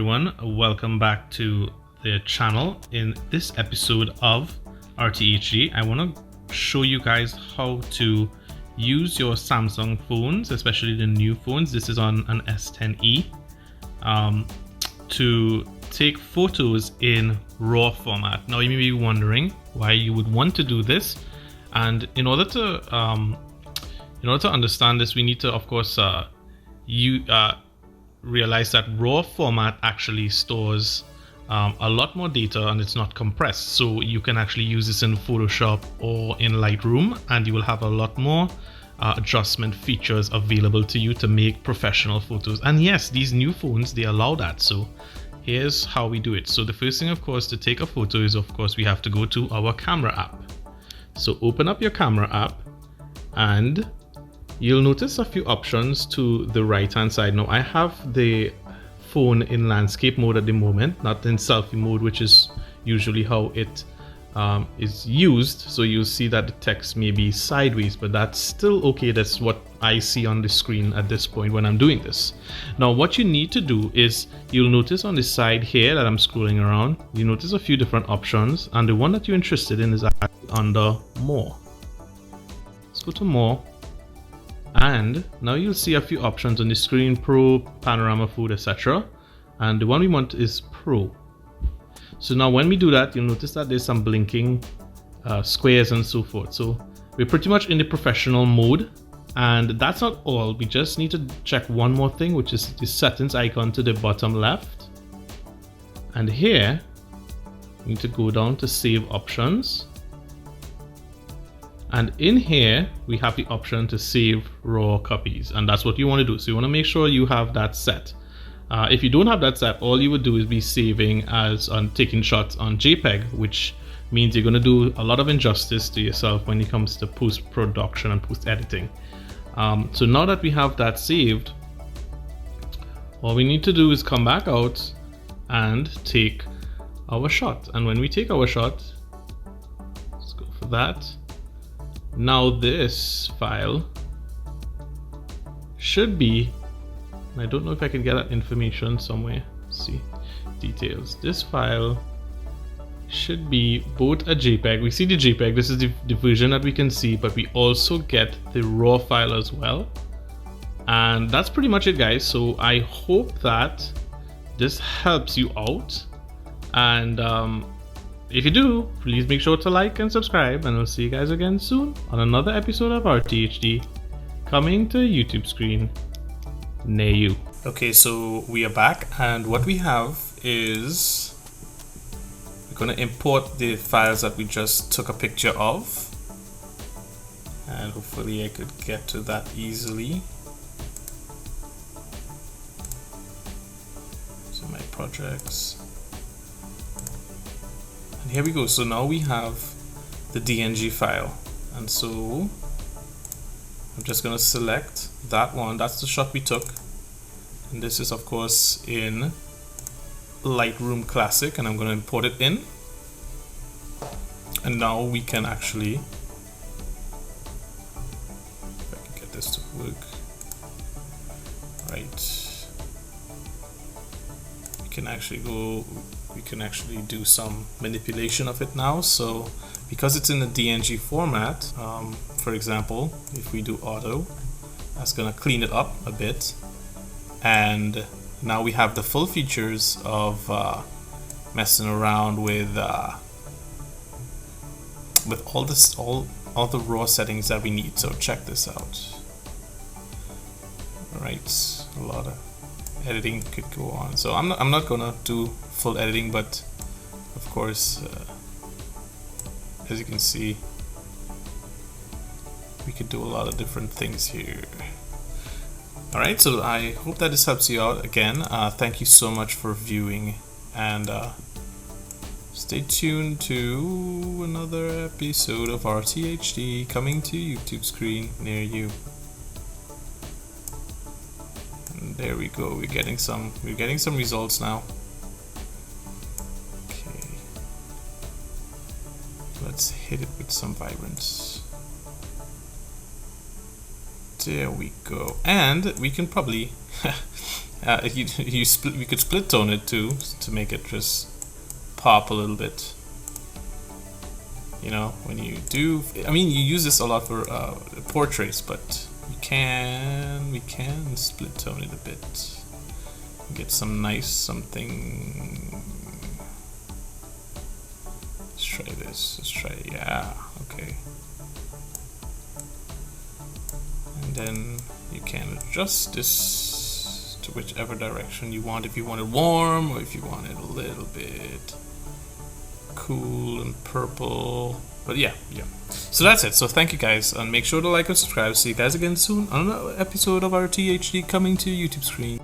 everyone, welcome back to the channel. In this episode of RTHD, I want to show you guys how to use your Samsung phones, especially the new phones. This is on an S10e, to take photos in RAW format. Now you may be wondering why you would want to do this, and in order to understand this, we need to, of course, realize that RAW format actually stores a lot more data and it's not compressed. So you can actually use this in Photoshop or in Lightroom, and you will have a lot more adjustment features available to you to make professional photos. And yes, these new phones, they allow that. So here's how we do it. So the first thing, of course, to take a photo is, of course, we have to go to our camera app. So open up your camera app and you'll notice a few options to the right hand side. Now I have the phone in landscape mode at the moment, not in selfie mode, which is usually how it is used. So you'll see that the text may be sideways, but that's still okay. That's what I see on the screen at this point when I'm doing this. Now what you need to do is, you'll notice on the side here that I'm scrolling around, you notice a few different options, and the one that you're interested in is under more. Let's go to more. And now you'll see a few options on the screen: Pro, Panorama Mode, etc. And the one we want is Pro. So now when we do that, you'll notice that there's some blinking squares and so forth. So we're pretty much in the professional mode. And that's not all. We just need to check one more thing, which is the settings icon to the bottom left. And here, we need to go down to Save Options. And in here, we have the option to save raw copies, and that's what you want to do. So you want to make sure you have that set. If you don't have that set, all you would do is be saving as on taking shots on JPEG, which means you're going to do a lot of injustice to yourself when it comes to post-production and post-editing. So now that we have that saved, all we need to do is come back out and take our shot. And when we take our shot, let's go for that. Now this file should be, I don't know if I can get that information somewhere. Let's see, details. This file should be both a JPEG. We see the JPEG, this is the version that we can see, but we also get the RAW file as well. And that's pretty much it, guys. So I hope that this helps you out. And if you do, please make sure to like and subscribe, and I'll see you guys again soon on another episode of RTHD, coming to a YouTube screen near you. Okay, so we are back, and what we have is, we're going to import the files that we just took a picture of, and hopefully I could get to that easily. So my projects. And here we go. So now we have the DNG file, and so I'm just going to select that one. That's the shot we took, and this is of course in Lightroom Classic, and I'm going to import it in. And now we can actually, if I can get this to work right, we can actually do some manipulation of it now. So because it's in the DNG format, for example, if we do auto, that's gonna clean it up a bit, and now we have the full features of messing around with all the raw settings that we need. So check this out. All right, a lot of editing could go on. So I'm not gonna do full editing, but of course, as you can see, we could do a lot of different things here. All right, so I hope that this helps you out. Again, thank you so much for viewing, and stay tuned to another episode of RTHD coming to YouTube screen near you. And there we go. We're getting some results now. Okay, let's hit it with some vibrance. There we go. And we can probably You could split tone it too to make it just pop a little bit. You know, when you do, I mean, you use this a lot for portraits, but we can split tone it a bit. Get some nice something. Let's try this. Let's try, yeah, okay. And then you can adjust this to whichever direction you want. If you want it warm, or if you want it a little bit cool and purple. But yeah. So that's it. So thank you guys, and make sure to like and subscribe. See you guys again soon on another episode of RTHD coming to your YouTube screen.